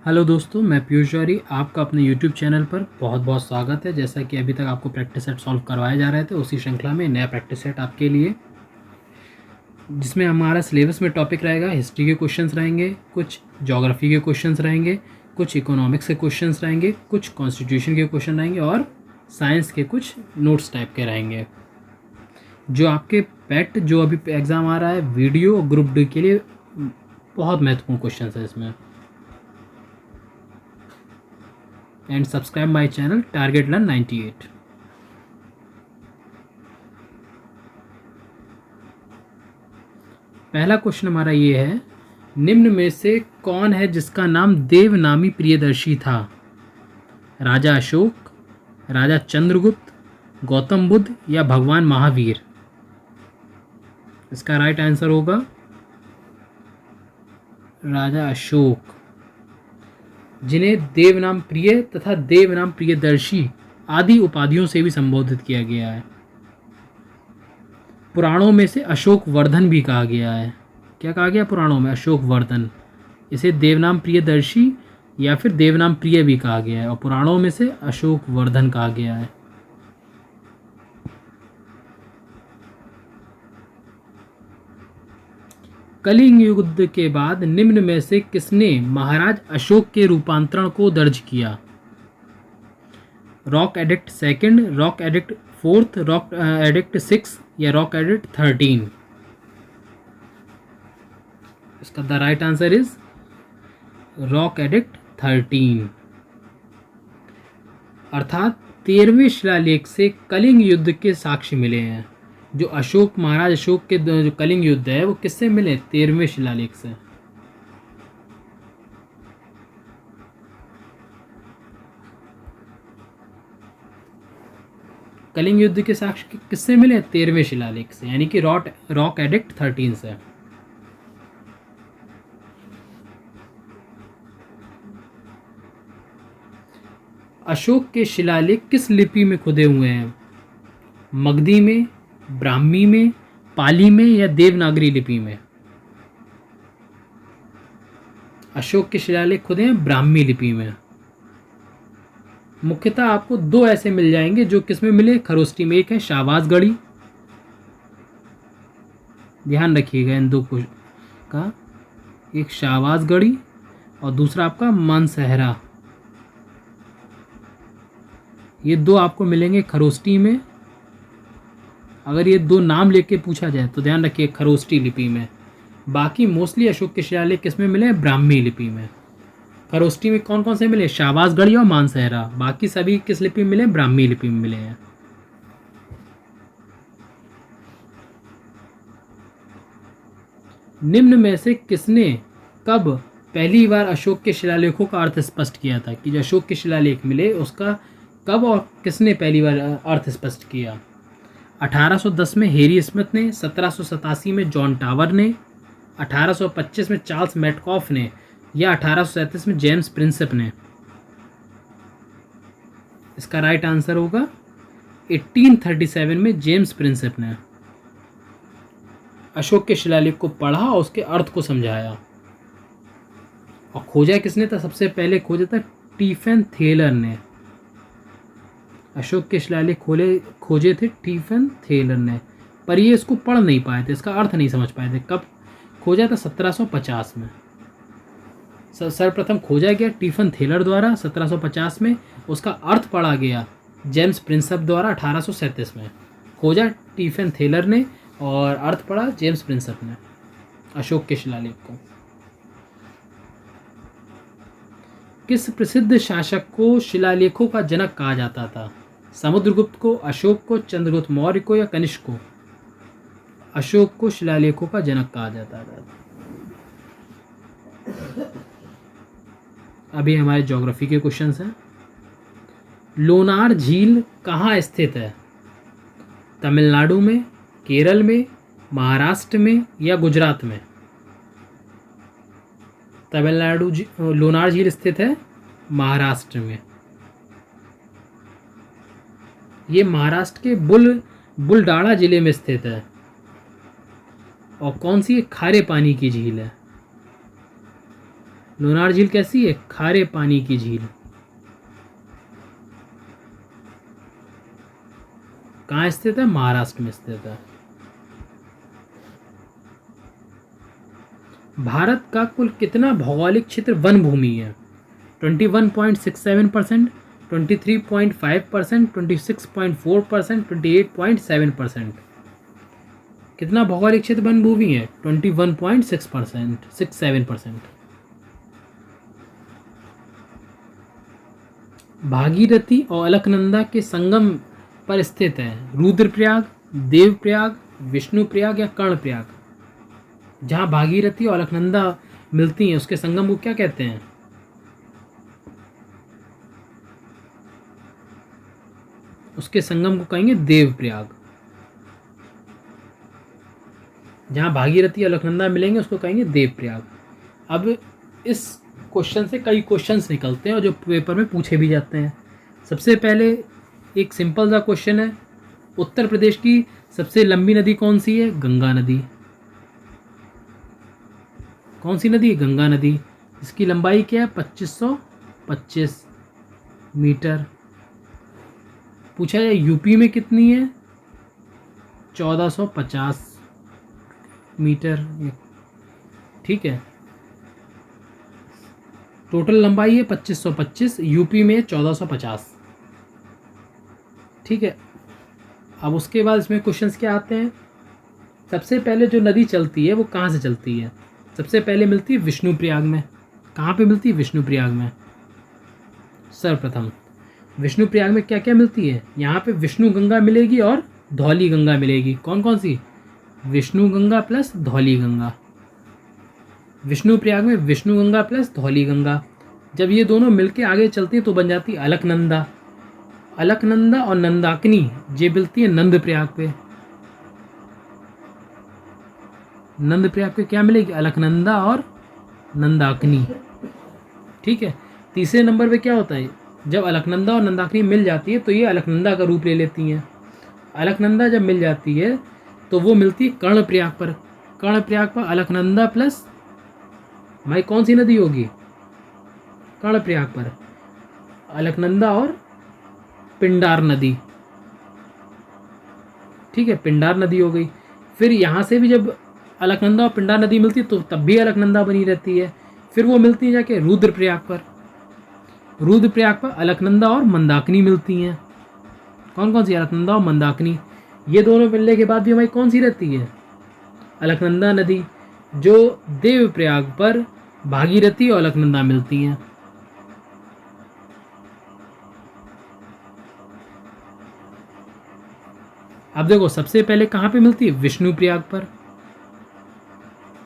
Hello दोस्तों, मैं पीयूष जौहरी आपका अपने यूट्यूब चैनल पर बहुत बहुत स्वागत है। जैसा कि अभी तक आपको प्रैक्टिस सेट सॉल्व करवाए जा रहे थे, उसी श्रृंखला में नया प्रैक्टिस सेट आपके लिए, जिसमें हमारा सिलेबस में टॉपिक रहेगा हिस्ट्री के क्वेश्चंस रहेंगे, कुछ ज्योग्राफी के क्वेश्चंस रहेंगे, कुछ इकोनॉमिक्स के क्वेश्चंस रहेंगे, कुछ कॉन्स्टिट्यूशन के क्वेश्चन रहेंगे और साइंस के कुछ नोट्स टाइप के रहेंगे। जो आपके पेट जो अभी एग्ज़ाम आ रहा है वीडियो और ग्रुप डी के लिए बहुत महत्वपूर्ण क्वेश्चन है इसमें। And subscribe my channel target learn 98। पहला क्वेश्चन हमारा ये है, निम्न में से कौन है जिसका नाम देवनामी प्रियदर्शी था? राजा अशोक, राजा चंद्रगुप्त, गौतम बुद्ध या भगवान महावीर? इसका राइट आंसर होगा राजा अशोक, जिन्हें देवनाम प्रिय तथा देवनाम प्रियदर्शी आदि उपाधियों से भी संबोधित किया गया है। पुराणों में से अशोक वर्धन भी कहा गया है। क्या कहा गया पुराणों में? अशोक वर्धन। इसे देवनाम प्रियदर्शी या फिर देवनाम प्रिय भी कहा गया है और पुराणों में से अशोक वर्धन कहा गया है। कलिंग युद्ध के बाद निम्न में से किसने महाराज अशोक के रूपांतरण को दर्ज किया? Rock edict second, rock edict fourth, rock edict 6 या रॉक एडिक्ट 13? इसका the right answer is rock edict 13। अर्थात 13वें शिलालेख से कलिंग युद्ध के साक्ष्य मिले हैं। जो अशोक महाराज अशोक के जो कलिंग युद्ध है वो किससे मिले? 13वें शिलालेख से। कलिंग युद्ध के साक्ष्य किससे मिले? 13वें शिलालेख से, यानी कि रॉक एडिक्ट 13 से। अशोक के शिलालेख किस लिपि में खुदे हुए हैं? मगधी में, ब्राह्मी में, पाली में या देवनागरी लिपि में? अशोक के शिलालेख खुदे हैं ब्राह्मी लिपि में। मुख्यतः आपको दो ऐसे मिल जाएंगे जो किसमें मिले? खरोष्टी में। एक है शाहबाजगढ़ी, ध्यान रखिएगा इन दो का, एक शाहबाजगढ़ी और दूसरा आपका मानसहरा। ये दो आपको मिलेंगे खरोष्टी में। अगर ये दो नाम लेके पूछा जाए तो ध्यान रखिए खरोष्टी लिपि में। बाकी मोस्टली अशोक के शिलालेख किसमें मिले? ब्राह्मी लिपि में। खरोष्टी में कौन कौन से मिले? शाहबाजगढ़ी और मानसहरा। बाकी सभी किस लिपि में मिले? ब्राह्मी लिपि में मिले हैं। निम्न में से किसने कब पहली बार अशोक के शिलालेखों का अर्थ स्पष्ट किया था? कि जो अशोक के शिलालेख मिले उसका कब और किसने पहली बार अर्थ स्पष्ट किया? 1810 में हेरी स्मिथ ने, 1787 में जॉन टावर ने, 1825 में चार्ल्स मेटकॉफ ने या 1837 में जेम्स प्रिंसेप ने? इसका राइट आंसर होगा 1837 में जेम्स प्रिंसेप ने अशोक के शिलालेख को पढ़ा और उसके अर्थ को समझाया। और खोजा किसने था? सबसे पहले खोजा था स्टीफन थेलर ने। अशोक के शिलालेख खोजे थे स्टीफन थेलर ने, पर ये इसको पढ़ नहीं पाए थे, इसका अर्थ नहीं समझ पाए थे। कब खोजा था? 1750 में। सर्वप्रथम खोजा गया स्टीफन थेलर द्वारा 1750 में, उसका अर्थ पढ़ा गया जेम्स प्रिंसेप द्वारा 1837 में। खोजा स्टीफन थेलर ने और अर्थ पढ़ा जेम्स प्रिंसेप ने अशोक के शिलालेख को। किस प्रसिद्ध शासक को शिलालेखों का जनक कहा जाता था? समुद्रगुप्त को, अशोक को, चंद्रगुप्त मौर्य को या कनिष्क को? अशोक को शिलालेखों का जनक कहा जाता था। अभी हमारे ज्योग्राफी के क्वेश्चंस हैं। लोनार झील कहाँ स्थित है? तमिलनाडु में, केरल में, महाराष्ट्र में या गुजरात में? तमिलनाडु लोनार झील स्थित है महाराष्ट्र में। ये महाराष्ट्र के बुलडाणा जिले में स्थित है। और कौन सी? खारे पानी की झील है। लोनार झील कैसी है? खारे पानी की झील। कहाँ स्थित है? महाराष्ट्र में स्थित है। भारत का कुल कितना भौगोलिक क्षेत्र वन भूमि है? 21.67%, 23.5%, 26.4%, 28.7%। कितना भौगोलिक क्षेत्र वन भूमि है? 21.6%, 67%। भागीरथी और अलकनंदा के संगम पर स्थित है रुद्रप्रयाग, देवप्रयाग, विष्णुप्रयाग या कर्णप्रयाग। जहाँ भागीरथी और अलकनंदा मिलती हैं उसके संगम को क्या कहते हैं? उसके संगम को कहेंगे देवप्रयाग। जहाँ भागीरथी और अलकनंदा मिलेंगे उसको कहेंगे देवप्रयाग। अब इस क्वेश्चन से कई क्वेश्चंस निकलते हैं और जो पेपर में पूछे भी जाते हैं। सबसे पहले एक सिंपल सा क्वेश्चन है, उत्तर प्रदेश की सबसे लंबी नदी कौन सी है? गंगा नदी। कौन सी नदी? गंगा नदी। इसकी लंबाई क्या है? 2525 मीटर। पूछा जाए यूपी में कितनी है? 1450 मीटर। ठीक है, टोटल लंबाई है 2525, यूपी में 1450। ठीक है, अब उसके बाद इसमें क्वेश्चंस क्या आते हैं? सबसे पहले जो नदी चलती है वो कहाँ से चलती है? सबसे पहले मिलती है विष्णुप्रयाग में। कहाँ पे मिलती है? विष्णुप्रयाग में। सर्वप्रथम विष्णुप्रयाग में क्या क्या मिलती है? यहाँ पे विष्णु गंगा मिलेगी और धौली गंगा मिलेगी। कौन कौन सी? विष्णु गंगा प्लस धौली गंगा। विष्णुप्रयाग में विष्णु गंगा प्लस धौली गंगा। जब ये दोनों मिलके आगे चलती हैं तो बन जाती है अलकनंदा। अलकनंदा और नंदाकिनी ये मिलती है नंदप्रयाग पे। नंदप्रयाग पे क्या मिलेगी? अलकनंदा और नंदाकिनी। ठीक है, तीसरे नंबर पे क्या होता है? जब अलकनंदा और नंदाकिनी मिल जाती है तो ये अलकनंदा का रूप ले लेती हैं। अलकनंदा जब मिल जाती है तो वो मिलती है कर्णप्रयाग पर। कर्णप्रयाग पर अलकनंदा प्लस भाई कौन सी नदी होगी? कर्णप्रयाग पर अलकनंदा और पिंडार नदी। ठीक है, पिंडार नदी हो गई। फिर यहाँ से भी जब अलकनंदा और पिंडार नदी मिलती है तो तब भी अलकनंदा बनी रहती है। फिर वो मिलती है जाके रुद्रप्रयाग पर। रुद्रप्रयाग पर अलकनंदा और मंदाकिनी मिलती हैं। कौन कौन सी? अलकनंदा और मंदाकिनी। ये दोनों मिलने के बाद भी हमारी कौन सी रहती है? अलकनंदा नदी, जो देवप्रयाग पर भागीरथी और अलकनंदा मिलती हैं। अब देखो सबसे पहले कहाँ पे मिलती है? विष्णुप्रयाग पर।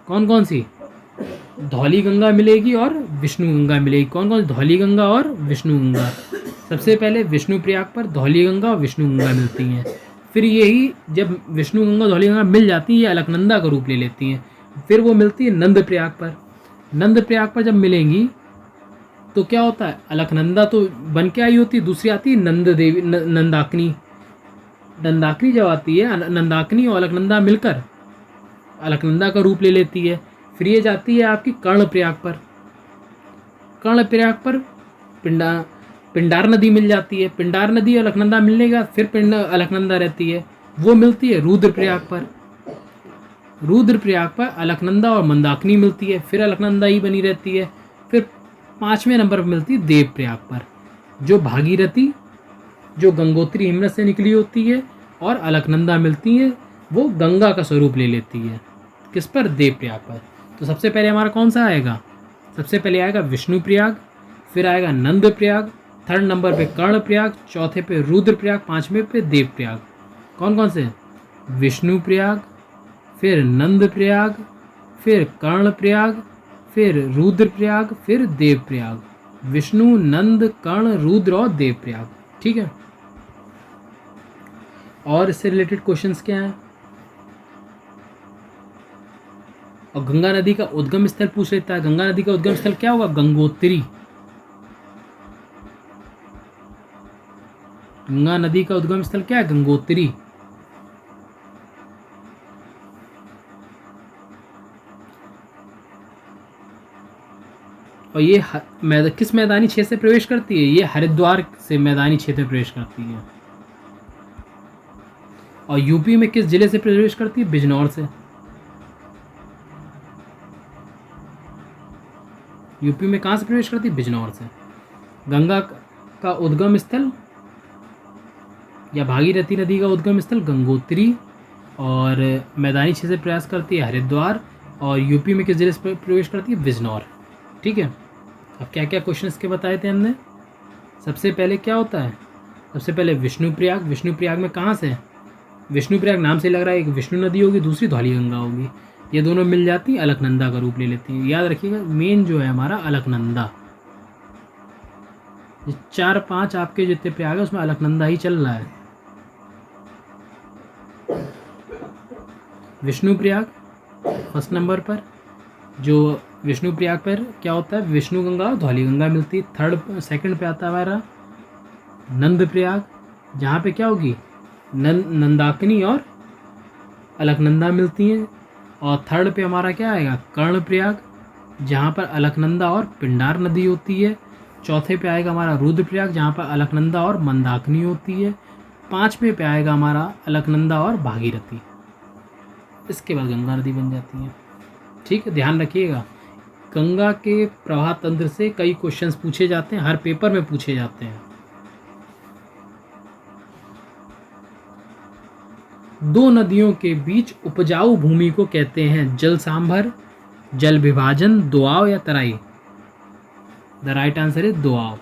कौन कौन सी? धौली गंगा मिलेगी और विष्णु गंगा मिलेगी। कौन कौन? धौली गंगा और विष्णु गंगा। सबसे पहले विष्णुप्रयाग पर धौली गंगा और विष्णु गंगा मिलती हैं। फिर यही जब विष्णु गंगा धौली गंगा मिल जाती है ये अलकनंदा का रूप ले लेती हैं। फिर वो मिलती है नंदप्रयाग पर। नंदप्रयाग पर जब मिलेंगी तो क्या होता है? अलकनंदा तो बन के आई होती है, दूसरी आती है नंद देवी, नंदाकिनी। नंदाकिनी जब आती है, नंदाकिनी और अलकनंदा मिलकर अलकनंदा का रूप ले लेती है। फिर ये जाती है आपकी कर्णप्रयाग पर। कर्णप्रयाग पर पिंडार नदी मिल जाती है। पिंडार नदी और अलकनंदा मिलने के बाद फिर अलकनंदा रहती है, वो मिलती है रुद्रप्रयाग पर। रुद्रप्रयाग पर अलकनंदा और मंदाकिनी मिलती है, फिर अलकनंदा ही बनी रहती है। फिर 5वें नंबर पर मिलती है देवप्रयाग पर, जो भागीरथी जो गंगोत्री हिमनद से निकली होती है और अलकनंदा मिलती है, वो गंगा का स्वरूप ले लेती है। किस पर? देवप्रयाग पर। तो सबसे पहले हमारा कौन सा आएगा? सबसे पहले आएगा विष्णुप्रयाग, फिर आएगा नंदप्रयाग, थर्ड नंबर पे कर्णप्रयाग, चौथे पे रुद्रप्रयाग, 5वें पे देवप्रयाग। कौन कौन से? विष्णुप्रयाग, फिर नंदप्रयाग, फिर कर्णप्रयाग, फिर रुद्रप्रयाग, फिर देवप्रयाग। विष्णु, नंद, कर्ण, रुद्र और देवप्रयाग। ठीक है, और इससे रिलेटेड क्वेश्चंस क्या हैं? और गंगा नदी का उद्गम स्थल पूछ लेता है। गंगा नदी का उद्गम स्थल क्या होगा? गंगोत्री। गंगा नदी का उद्गम स्थल क्या है? गंगोत्री। और ये किस मैदानी क्षेत्र से प्रवेश करती है? ये हरिद्वार से मैदानी क्षेत्र में प्रवेश करती है। और यूपी में किस जिले से प्रवेश करती है? बिजनौर से। यूपी में कहाँ से प्रवेश करती है? बिजनौर से। गंगा का उद्गम स्थल या भागीरथी नदी का उद्गम स्थल गंगोत्री, और मैदानी क्षेत्र से प्रयास करती है हरिद्वार, और यूपी में किस जिले से प्रवेश करती है? बिजनौर। ठीक है। अब क्या क्या क्वेश्चन इसके बताए थे हमने? सबसे पहले क्या होता है? सबसे पहले विष्णुप्रयाग। विष्णुप्रयाग में कहाँ से? विष्णुप्रयाग नाम से लग रहा है, एक विष्णु नदी होगी, दूसरी धौलीगंगा होगी, ये दोनों मिल जाती हैं, अलकनंदा का रूप ले लेती हैं। याद रखिएगा, मेन जो है हमारा अलकनंदा। ये 4-5 आपके जितने प्रयाग है उसमें अलकनंदा ही चल रहा है। विष्णुप्रयाग फर्स्ट नंबर पर, जो विष्णुप्रयाग पर क्या होता है? विष्णु गंगा और धौलीगंगा मिलती है। सेकंड पे आता है हमारा नंदप्रयाग, जहाँ पे क्या होगी? नंदाकिनी और अलकनंदा मिलती हैं। और थर्ड पे हमारा क्या आएगा? कर्णप्रयाग, जहाँ पर अलकनंदा और पिंडार नदी होती है। चौथे पे आएगा हमारा रुद्रप्रयाग, जहाँ पर अलकनंदा और मंदाकिनी होती है। 5वें पे आएगा हमारा अलकनंदा और भागीरथी। इसके बाद गंगा नदी बन जाती है। ठीक है, ध्यान रखिएगा, गंगा के प्रवाह तंत्र से कई क्वेश्चंस पूछे जाते हैं, हर पेपर में पूछे जाते हैं। दो नदियों के बीच उपजाऊ भूमि को कहते हैं जल सांभर, जल विभाजन, दोआब या Terai? The right answer is Doab.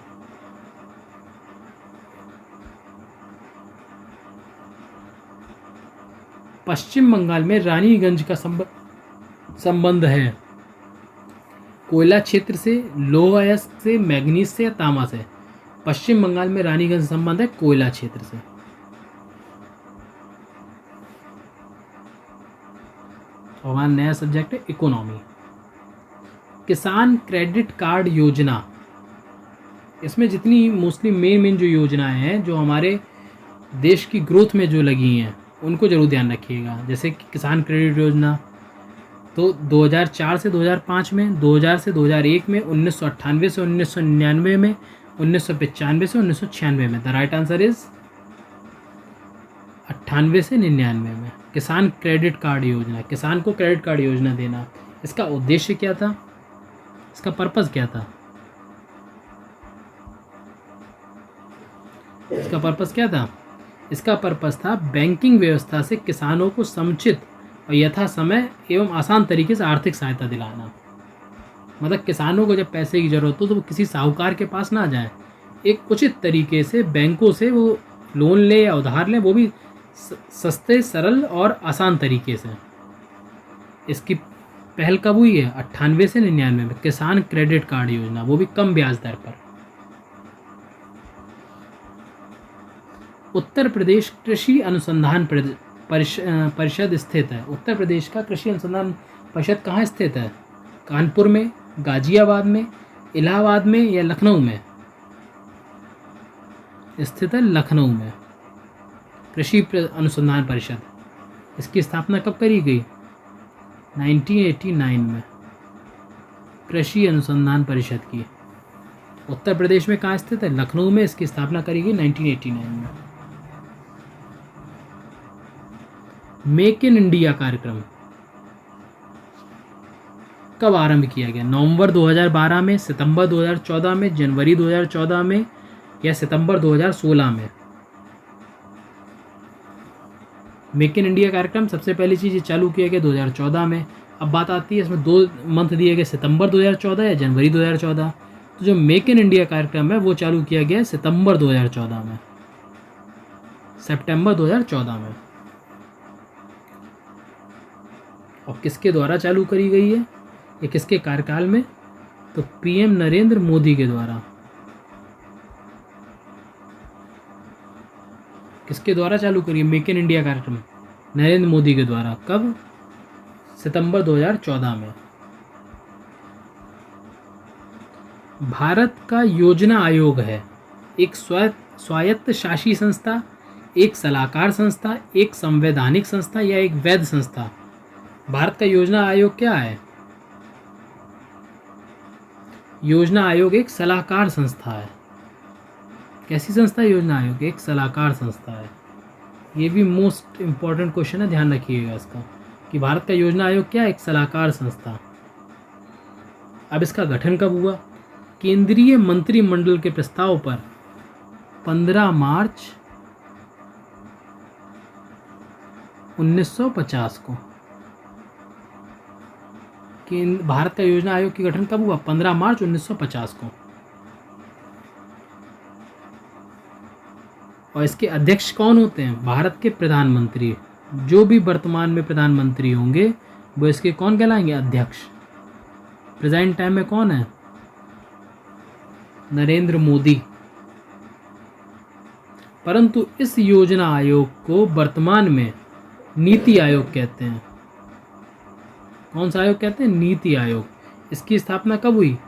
Paschim Bengal में रानीगंज का संबंध है कोयला क्षेत्र से, लौह अयस्क से, मैग्नीज से या तांबा से? पश्चिम बंगाल में रानीगंज संबंध है कोयला क्षेत्र से। और हमारा नया सब्जेक्ट है इकोनॉमी। किसान क्रेडिट कार्ड योजना, इसमें जितनी मोस्टली मेन जो योजनाएं हैं जो हमारे देश की ग्रोथ में जो लगी हैं उनको जरूर ध्यान रखिएगा। जैसे कि किसान क्रेडिट योजना तो 2004 से 2005 में, 2000 से 2001 में, 1998 से 1999 में, 1995 से 1996 में। द राइट आंसर इज 98 से 99 में। किसान क्रेडिट कार्ड योजना, किसान को क्रेडिट कार्ड योजना देना, इसका उद्देश्य क्या था? इसका पर्पस क्या था? इसका पर्पस क्या था? इसका पर्पस था बैंकिंग व्यवस्था से किसानों को समुचित और यथा समय एवं आसान तरीके से आर्थिक सहायता दिलाना। मतलब किसानों को जब पैसे की ज़रूरत हो तो वो किसी साहूकार के पास ना जाए, एक उचित तरीके से बैंकों से वो लोन ले या उधार ले, वो भी सस्ते, सरल और आसान तरीके से। इसकी पहल कब हुई है? 98 से 99 में, किसान क्रेडिट कार्ड योजना, वो भी कम ब्याज दर पर। उत्तर प्रदेश कृषि अनुसंधान परिषद स्थित है। उत्तर प्रदेश का कृषि अनुसंधान परिषद कहाँ स्थित है? कानपुर में, गाजियाबाद में, इलाहाबाद में या लखनऊ में? स्थित है लखनऊ में कृषि अनुसंधान परिषद। इसकी स्थापना कब करी गई? 1989 में कृषि अनुसंधान परिषद की। उत्तर प्रदेश में कहाँ स्थित है? लखनऊ में। इसकी स्थापना करी गई 1989 में। मेक इन इंडिया कार्यक्रम कब आरंभ किया गया? नवंबर 2012 में, सितंबर 2014 में, जनवरी 2014 में या सितंबर 2016 में? मेक इन इंडिया कार्यक्रम सबसे पहली चीज़ ये चालू किया गया 2014 में। अब बात आती है इसमें 2 मंथ दिए गए, सितंबर 2014 या जनवरी 2014। तो जो मेक इन इंडिया कार्यक्रम है वो चालू किया गया सितंबर 2014 में, सितंबर 2014 में। और किसके द्वारा चालू करी गई है? ये किसके कार्यकाल में? तो पीएम नरेंद्र मोदी के द्वारा। किसके द्वारा चालू करी मेक इन इंडिया कार्यक्रम? नरेंद्र मोदी के द्वारा। कब? सितंबर 2014 में। भारत का योजना आयोग है एक स्वायत्त शासी संस्था, एक सलाहकार संस्था, एक संवैधानिक संस्था या एक वैध संस्था? भारत का योजना आयोग क्या है? योजना आयोग एक सलाहकार संस्था है। कैसी संस्था है योजना आयोग? एक सलाहकार संस्था है। ये भी मोस्ट इम्पॉर्टेंट क्वेश्चन है, ध्यान रखिएगा इसका, कि भारत का योजना आयोग क्या है? एक सलाहकार संस्था। अब इसका गठन कब हुआ? केंद्रीय मंत्रिमंडल के प्रस्ताव पर 15 मार्च 1950 को। भारत का योजना आयोग की गठन कब हुआ? 15 मार्च 1950 को। और इसके अध्यक्ष कौन होते हैं? भारत के प्रधानमंत्री। जो भी वर्तमान में प्रधानमंत्री होंगे वो इसके कौन कहलाएंगे? अध्यक्ष। प्रेजेंट टाइम में कौन है? नरेंद्र मोदी। परंतु इस योजना आयोग को वर्तमान में नीति आयोग कहते हैं। कौन सा आयोग कहते हैं? नीति आयोग। इसकी स्थापना कब हुई?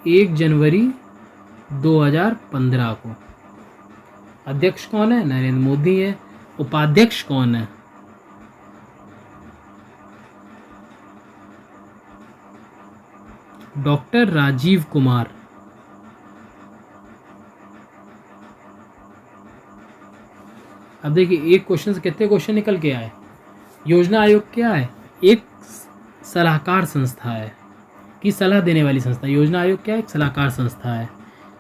1 जनवरी 2015 को। अध्यक्ष कौन है? नरेंद्र मोदी है। उपाध्यक्ष कौन है? डॉक्टर राजीव कुमार। अब देखिए एक क्वेश्चन से कितने क्वेश्चन निकल के आए। योजना आयोग क्या है? एक सलाहकार संस्था है, की सलाह देने वाली संस्था। योजना आयोग क्या है? एक सलाहकार संस्था है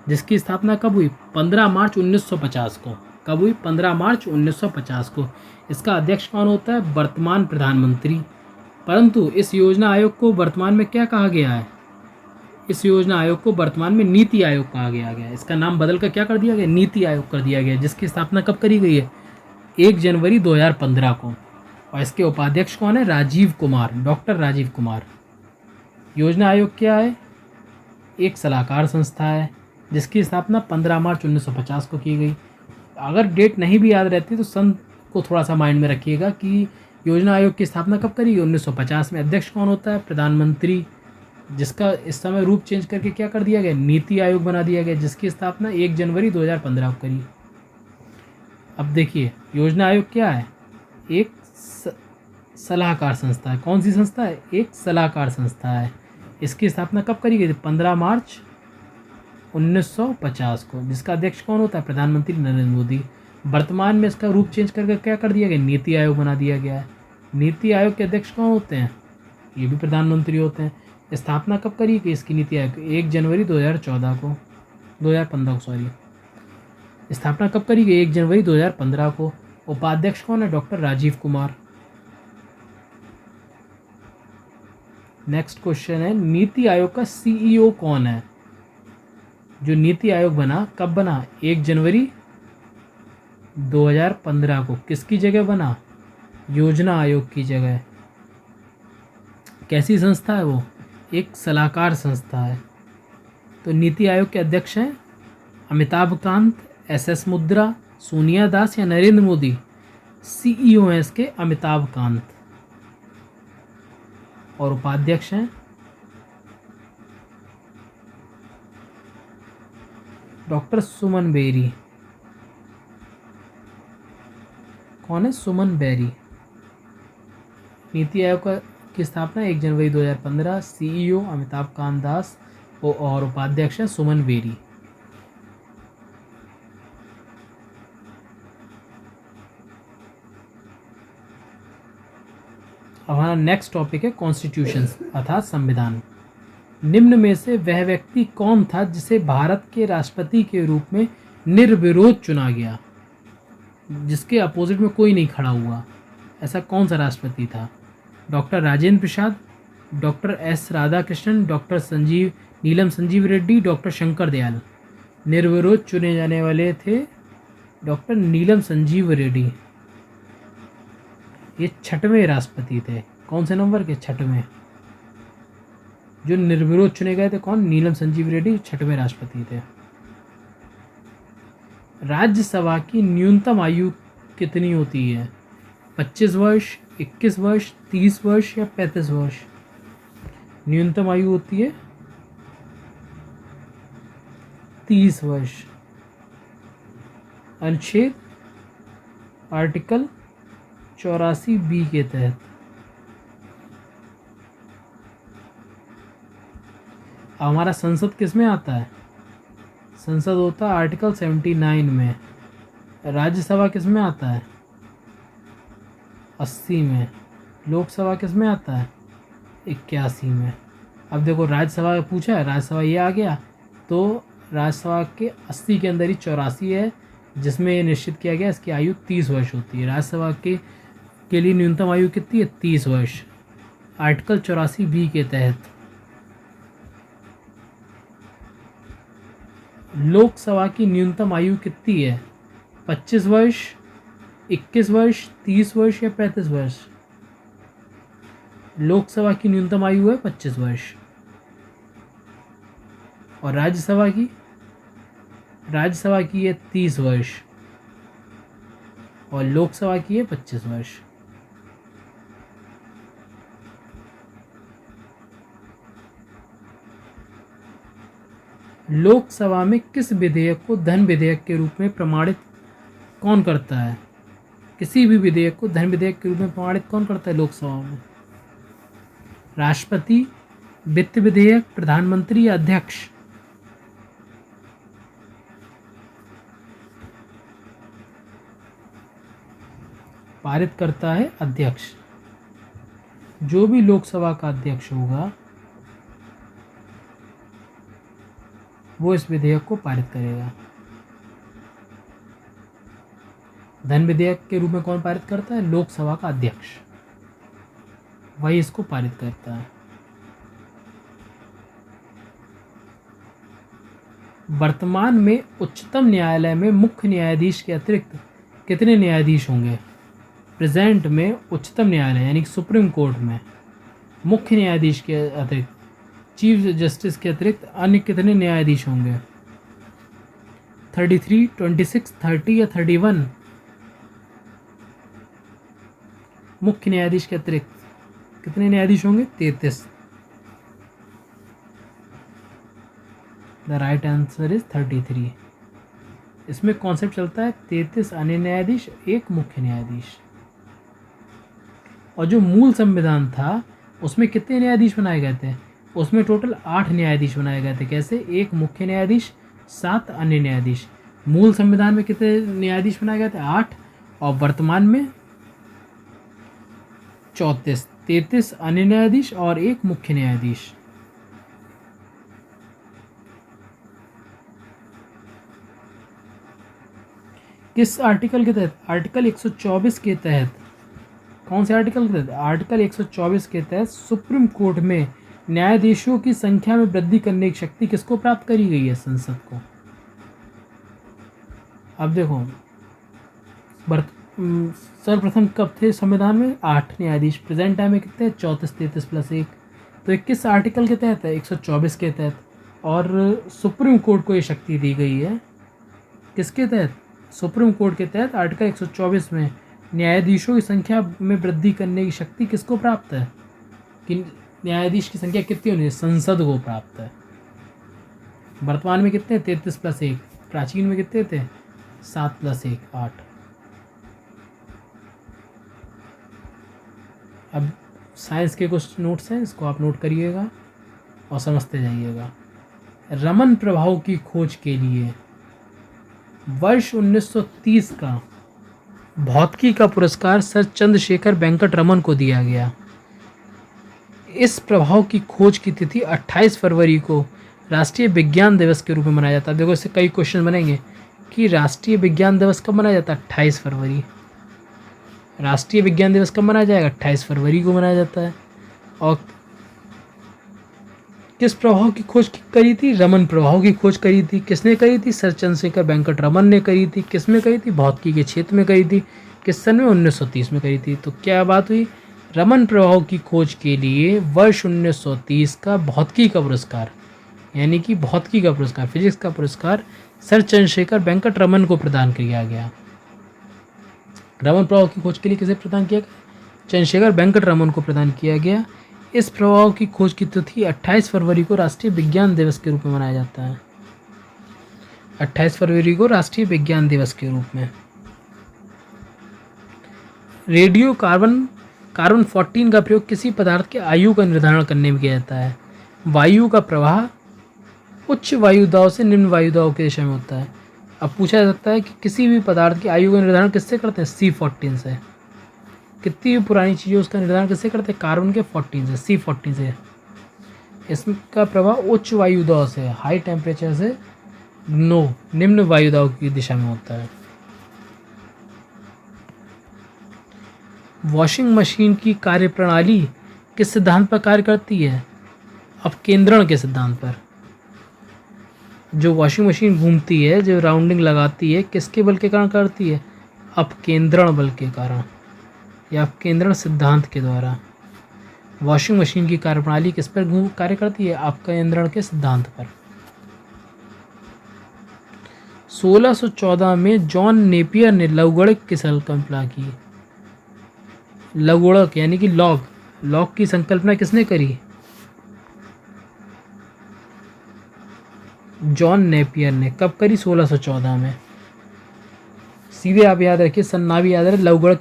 जिसकी स्थापना कब हुई? 15 मार्च 1950 को। कब हुई? 15 मार्च 1950 को। इसका अध्यक्ष कौन होता है? वर्तमान प्रधानमंत्री। परंतु इस योजना आयोग को वर्तमान में क्या कहा गया है? इस योजना आयोग को वर्तमान में नीति आयोग कहा गया है। इसका नाम बदल कर क्या कर दिया गया? नीति आयोग कर दिया गया, जिसकी स्थापना कब करी गई है? 1 जनवरी 2015 को। और इसके उपाध्यक्ष कौन है? राजीव कुमार, डॉक्टर राजीव कुमार। योजना आयोग क्या है? एक सलाहकार संस्था है जिसकी स्थापना 15 मार्च 1950 को की गई। अगर डेट नहीं भी याद रहती तो सन को थोड़ा सा माइंड में रखिएगा कि योजना आयोग की स्थापना कब करी गई? 1950 में। अध्यक्ष कौन होता है? प्रधानमंत्री, जिसका इस समय रूप चेंज करके क्या कर दिया गया? नीति आयोग बना दिया गया, जिसकी स्थापना 1 जनवरी 2015 को करी। अब देखिए योजना आयोग क्या है? एक सलाहकार संस्था है। कौन सी संस्था है? एक सलाहकार संस्था है। इसकी स्थापना कब करी गई थी? 15 मार्च 1950 को। जिसका अध्यक्ष कौन होता है? प्रधानमंत्री नरेंद्र मोदी। वर्तमान में इसका रूप चेंज करके क्या कर दिया गया? नीति आयोग बना दिया गया है। नीति आयोग के अध्यक्ष कौन होते हैं? ये भी प्रधानमंत्री होते हैं। स्थापना कब करी गई इसकी? नीति आयोग 1 जनवरी 2014 को, 2015 को सॉरी। स्थापना कब करी गई? 1 जनवरी 2015 को। उपाध्यक्ष कौन है? Doctor Rajiv Kumar. Next question है, नीति आयोग का सीईओ कौन है? जो नीति आयोग बना, कब बना? 1 जनवरी 2015 को। किसकी जगह बना? योजना आयोग की जगह। कैसी संस्था है वो? एक सलाहकार संस्था है। तो नीति आयोग के अध्यक्ष हैं अमिताभ कांत, SS मुद्रा, सोनिया दास या नरेंद्र मोदी। सीईओ हैं इसके अमिताभ कांत। और उपाध्यक्ष हैं डॉक्टर सुमन बेरी। कौन है? सुमन बेरी। नीति आयोग की स्थापना 1 जनवरी 2015। सीईओ अमिताभ कांत दास और उपाध्यक्ष है सुमन बेरी। अब हमारा नेक्स्ट टॉपिक है कॉन्स्टिट्यूशन अर्थात संविधान। निम्न में से वह व्यक्ति कौन था जिसे भारत के राष्ट्रपति के रूप में निर्विरोध चुना गया, जिसके अपोजिट में कोई नहीं खड़ा हुआ? ऐसा कौन सा राष्ट्रपति था? Doctor Rajendra Prasad, doctor S Radhakrishnan, doctor नीलम संजीव रेड्डी, डॉक्टर शंकर दयाल। निर्विरोध चुने जाने वाले थे डॉक्टर नीलम संजीव रेड्डी। ये 6वें राष्ट्रपति थे। कौन से नंबर के? 6वें। जो निर्विरोध चुने गए थे कौन? नीलम संजीव रेड्डी 6वें राष्ट्रपति थे। राज्यसभा की न्यूनतम आयु कितनी होती है? 25 वर्ष, 21 वर्ष, 30 वर्ष या 35 वर्ष? न्यूनतम आयु होती है 30 वर्ष। अनुच्छेद आर्टिकल 84B के तहत। हमारा संसद किस में आता है? संसद होता है आर्टिकल 79 में। राज्यसभा किस में आता है? 80 में। लोकसभा किस में आता है? 81 में। अब देखो राज्यसभा का पूछा है, राज्यसभा ये आ गया, तो राज्यसभा के 80 के अंदर ही 84 है, जिसमें ये निश्चित किया गया इसकी आयु 30 वर्ष होती है। राज्यसभा के लिए न्यूनतम आयु कितनी है? 30 वर्ष, आर्टिकल 84B के तहत। लोकसभा की न्यूनतम आयु कितनी है? 25 वर्ष, 21 वर्ष, 30 वर्ष या 35 वर्ष? लोकसभा की न्यूनतम आयु है 25 वर्ष। और राज्यसभा की है 30 वर्ष और लोकसभा की है 25 वर्ष। लोकसभा में किस विधेयक को धन विधेयक के रूप में प्रमाणित कौन करता है? किसी भी विधेयक को धन विधेयक के रूप में प्रमाणित कौन करता है लोकसभा में? राष्ट्रपति, वित्त विधेयक, प्रधानमंत्री या अध्यक्ष? पारित करता है अध्यक्ष। जो भी लोकसभा का अध्यक्ष होगा वो इस विधेयक को पारित करेगा। धन विधेयक के रूप में कौन पारित करता है? लोकसभा का अध्यक्ष, वही इसको पारित करता है। वर्तमान में उच्चतम न्यायालय में मुख्य न्यायाधीश के अतिरिक्त कितने न्यायाधीश होंगे? प्रेजेंट में उच्चतम न्यायालय यानी कि सुप्रीम कोर्ट में मुख्य न्यायाधीश के अतिरिक्त, चीफ जस्टिस के अतिरिक्त अन्य कितने न्यायाधीश होंगे? 33, 26, 30 या 31? मुख्य न्यायाधीश के अतिरिक्त कितने न्यायाधीश होंगे? 33। The right answer is 33। इसमें कॉन्सेप्ट चलता है 33 अन्य न्यायाधीश, एक मुख्य न्यायाधीश। और जो मूल संविधान था उसमें कितने न्यायाधीश बनाए गए थे? उसमें टोटल 8 न्यायाधीश बनाए गए थे। कैसे? एक मुख्य न्यायाधीश, 7 अन्य न्यायाधीश। मूल संविधान में कितने न्यायाधीश बनाए गए थे? 8। और वर्तमान में 34, 33 अन्य न्यायाधीश और एक मुख्य न्यायाधीश। किस आर्टिकल के तहत? आर्टिकल 124 के तहत। कौन से आर्टिकल के तहत? आर्टिकल 124 के तहत सुप्रीम कोर्ट में न्यायाधीशों की संख्या में वृद्धि करने की शक्ति किसको प्राप्त करी गई है? संसद को। अब देखो सर्वप्रथम कब थे संविधान में? 8 न्यायाधीश। प्रेजेंट टाइम में कितने? 34, 33 + 1। तो 21 आर्टिकल के तहत है, 124 के तहत। और सुप्रीम कोर्ट को ये शक्ति दी गई है किसके तहत? सुप्रीम कोर्ट के तहत आर्टिकल 124 में न्यायाधीशों की संख्या में वृद्धि करने की शक्ति किसको प्राप्त है? कि न्यायाधीश की संख्या कितनी होनी है? संसद को प्राप्त है। वर्तमान में कितने? 33 + 1। प्राचीन में कितने थे? 7 + 1, 8। अब साइंस के कुछ नोट्स हैं, इसको आप नोट करिएगा और समझते जाइएगा। रमन प्रभाव की खोज के लिए वर्ष 1930 का भौतिकी का पुरस्कार सर चंद्रशेखर वेंकट रमन को दिया गया। इस प्रभाव की खोज की तिथि 28 फरवरी को राष्ट्रीय विज्ञान दिवस के रूप में मनाया जाता है। देखो इससे कई क्वेश्चन बनेंगे कि राष्ट्रीय विज्ञान दिवस कब मनाया जाता है? 28 फरवरी। राष्ट्रीय विज्ञान दिवस कब मनाया जाएगा? 28 फरवरी को मनाया जाता है। और किस प्रभाव की खोज करी थी? रमन प्रभाव की खोज करी थी। किसने करी थी? सर चंद्रशेखर वेंकट रमन ने करी थी। किस में करी थी? भौतिकी के क्षेत्र में करी थी। किस सन में? 1930 में करी थी। तो क्या बात हुई? रमन प्रभाव की खोज के लिए वर्ष 1930 का भौतिकी का पुरस्कार, यानी कि भौतिकी का पुरस्कार, फिजिक्स का पुरस्कार सर चंद्रशेखर वेंकट रमन को प्रदान किया गया। रमन प्रभाव की खोज के लिए किसे प्रदान किया गया? चंद्रशेखर वेंकट रमन को प्रदान किया गया। इस प्रभाव की खोज की तिथि 28 फरवरी को राष्ट्रीय विज्ञान दिवस के रूप में मनाया जाता है। 28 फरवरी को राष्ट्रीय विज्ञान दिवस के रूप में। रेडियो कार्बन 14 का प्रयोग किसी पदार्थ के आयु का निर्धारण करने में किया जाता है। वायु का प्रवाह, उच्च वायु दाब से निम्न वायु दाब की दिशा में होता है। अब पूछा जा सकता है कि किसी भी पदार्थ की आयु का निर्धारण किससे करते हैं? C14 से। कितनी भी पुरानी चीज़ है उसका निर्धारण किससे करते हैं? कार्बन के 14 से, C14 से। इसका प्रभाव उच्च वायु दाब से, हाई टेम्परेचर से निम्न वायु दाब की दिशा में होता है। वॉशिंग मशीन की कार्यप्रणाली किस सिद्धांत पर कार्य करती है? अपकेंद्रण के सिद्धांत पर। जो वॉशिंग मशीन घूमती है, जो राउंडिंग लगाती है, किसके बल के कारण करती है? अपकेंद्रण बल के कारण या अपकेंद्रण सिद्धांत के द्वारा। वॉशिंग मशीन की कार्यप्रणाली किस पर कार्य करती है? अपकेंद्रण के सिद्धांत पर। 1614 में जॉन नेपियर ने लवगणक की संकल्पना की। लवगणक यानी कि लॉग की संकल्पना किसने करी? जॉन नेपियर ने। कब करी? 1614 में। सीधे आप याद रखिए, सन्ना भी याद रहे। लवगणक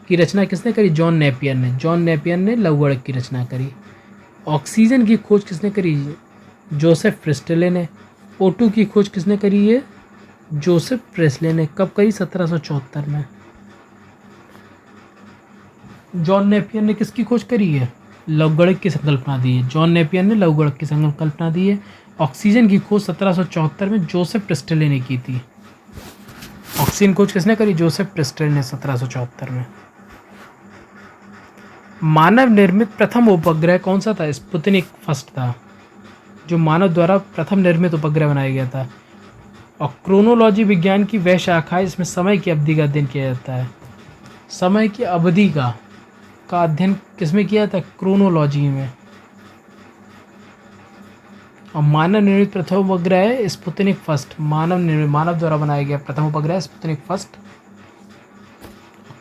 की रचना किसने करी? जॉन नेपियर ने। जॉन नेपियर ने लवगणक की रचना करी। ऑक्सीजन की खोज किसने करी? जोसेफ प्रेस्टले ने। O2 की खोज किसने करी है? जोसेफ प्रेस्ले ने। कब करी? 1774 में। जॉन नेपियर ने किसकी खोज करी है? लवगणक की संकल्पना दी है। जॉन नेपियर ने लवगणक की संकल्पना दी है। ऑक्सीजन की खोज 1774 में जोसेफ प्रेस्टले ने की थी। ऑक्सीजन खोज किसने करी? जोसेफ प्रेस्टले ने 1774 में। मानव निर्मित प्रथम उपग्रह कौन सा था? स्पुतनिक फर्स्ट था, जो मानव द्वारा प्रथम निर्मित उपग्रह बनाया गया था। और क्रोनोलॉजी विज्ञान की वह शाखा है इसमें समय की अवधि का अध्ययन किया जाता है। समय की अवधि का अध्ययन किसमें किया था? क्रोनोलॉजी में। और मानव निर्मित प्रथम उपग्रह है स्पुतनिक फर्स्ट। मानव द्वारा बनाया गया प्रथम उपग्रह स्पुतनिक फर्स्ट।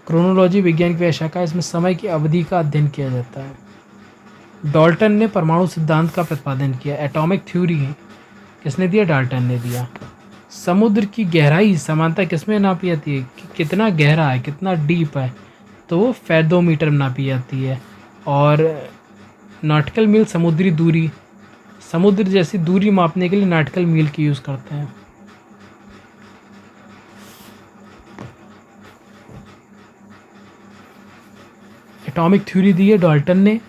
क्रोनोलॉजी विज्ञान की वह शाखा है इसमें समय की अवधि का अध्ययन किया जाता है। डाल्टन ने परमाणु सिद्धांत का प्रतिपादन किया। एटॉमिक थ्योरी किसने दिया? डाल्टन ने दिया। समुद्र की गहराई समानता किसमें नापी जाती है? कि कितना गहरा है, कितना डीप है, तो वो फैथोमीटर में नापी जाती है। और नॉटिकल मील समुद्री दूरी, समुद्र जैसी दूरी मापने के लिए नॉटिकल मील की यूज़ करते हैं। एटॉमिक थ्योरी दी है डाल्टन ने।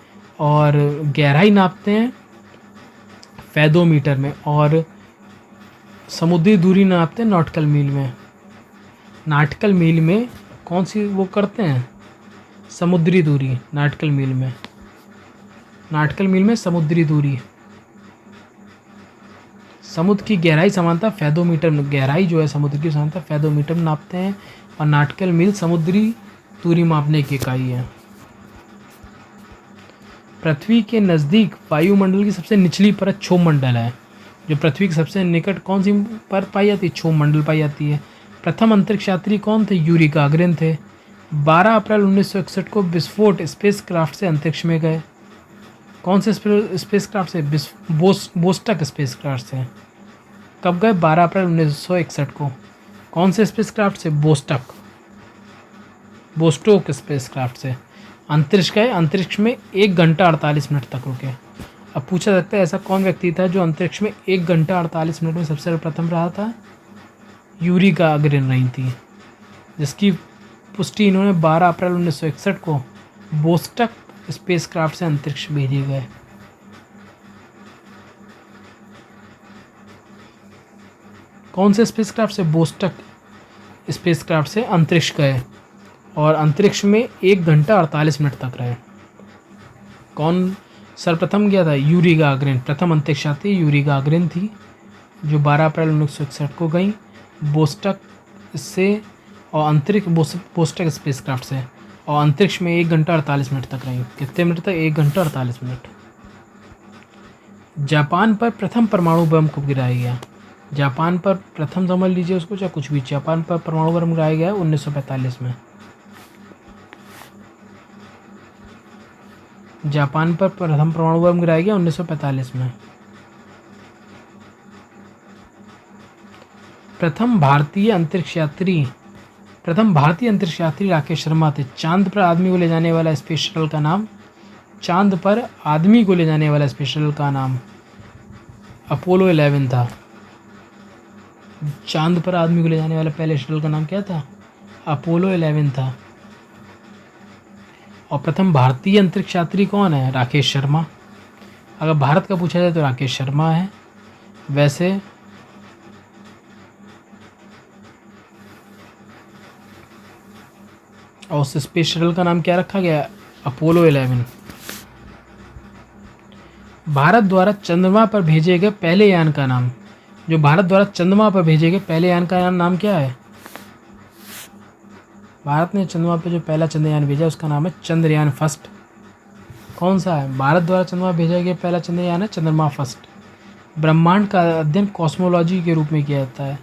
और गहराई नापते हैं फैथोमीटर में, और समुद्री दूरी नापते हैं नॉटिकल मील में। नॉटिकल मील में कौन सी वो करते हैं? समुद्री दूरी। नॉटिकल मील में समुद्री दूरी। समुद्र की गहराई समानता फैथोमीटर में, गहराई जो है समुद्र की समानता फैथोमीटर में नापते हैं। और नॉटिकल मील समुद्री दूरी मापने की इकाई है। पृथ्वी के नज़दीक वायुमंडल की सबसे निचली परत क्षोभमंडल है। जो पृथ्वी के सबसे निकट कौन सी परत पाई जाती है? क्षोभमंडल पाई जाती है। प्रथम अंतरिक्ष यात्री कौन थे? यूरी गागरिन थे। 12 अप्रैल 1961 को विस्फोट स्पेसक्राफ्ट से अंतरिक्ष में गए। कौन से स्पेसक्राफ्ट से? बोस्टक स्पेसक्राफ्ट से। कब गए? 12 अप्रैल 1961 को। कौन से स्पेसक्राफ्ट से? बोस्टोक स्पेसक्राफ्ट से अंतरिक्ष गए। अंतरिक्ष में 1 घंटा 48 मिनट तक रुके। अब पूछा जाता है ऐसा कौन व्यक्ति था जो अंतरिक्ष में 1 घंटा 48 मिनट में सबसे प्रथम रहा था? यूरी गागरिन रही थी, जिसकी पुष्टि इन्होंने 12 अप्रैल 1961 को बोस्टक स्पेसक्राफ्ट से अंतरिक्ष भेजे गए। कौन से स्पेसक्राफ्ट से? बोस्टक स्पेसक्राफ्ट से अंतरिक्ष गए और अंतरिक्ष में 1 घंटा 48 मिनट तक रहे। कौन सर्वप्रथम गया था? Yuri Gagarin. प्रथम अंतरिक्ष यात्री यूरी गागरिन थी, जो 12 अप्रैल 1961 को गई बोस्टक से और बोस्टक स्पेसक्राफ्ट से, और अंतरिक्ष में 1 घंटा 48 मिनट तक रही। कितने मिनट तक? 1 घंटा 48 मिनट। जापान पर प्रथम परमाणु बम कब गिराया गया? जापान पर प्रथम समझ लीजिए उसको, चाहे कुछ भी। जापान पर परमाणु बम गिराया गया 1945 में। जापान पर प्रथम परमाणु बम गिराया गया 1945 में। प्रथम भारतीय अंतरिक्ष यात्री राकेश शर्मा थे। चांद पर आदमी को ले जाने वाला स्पेस शटल का नाम अपोलो 11 था। चांद पर आदमी को ले जाने वाला पहले शटल का नाम क्या था? अपोलो 11 था। और प्रथम भारतीय अंतरिक्ष यात्री कौन है? राकेश शर्मा। अगर भारत का पूछा जाए तो राकेश शर्मा है। वैसे और उस स्पेस शटल का नाम क्या रखा गया? अपोलो 11। भारत द्वारा चंद्रमा पर भेजे गए पहले यान का नाम, जो भारत द्वारा चंद्रमा पर भेजे गए पहले यान का नाम क्या है? भारत ने चंद्रमा पर जो पहला चंद्रयान भेजा उसका नाम है चंद्रयान फर्स्ट। कौन सा है? भारत द्वारा चंद्रमा भेजा गया पहला चंद्रयान है चंद्रमा फर्स्ट। ब्रह्मांड का अध्ययन कॉस्मोलॉजी के रूप में किया जाता है।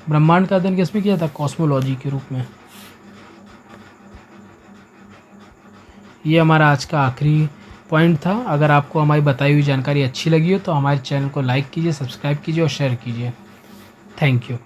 ब्रह्मांड का अध्ययन किसमें किया जाता है? कॉस्मोलॉजी के रूप में। ये हमारा आज का आखिरी पॉइंट था। अगर आपको हमारी बताई हुई जानकारी अच्छी लगी हो तो हमारे चैनल को लाइक कीजिए, सब्सक्राइब कीजिए और शेयर कीजिए। Thank you.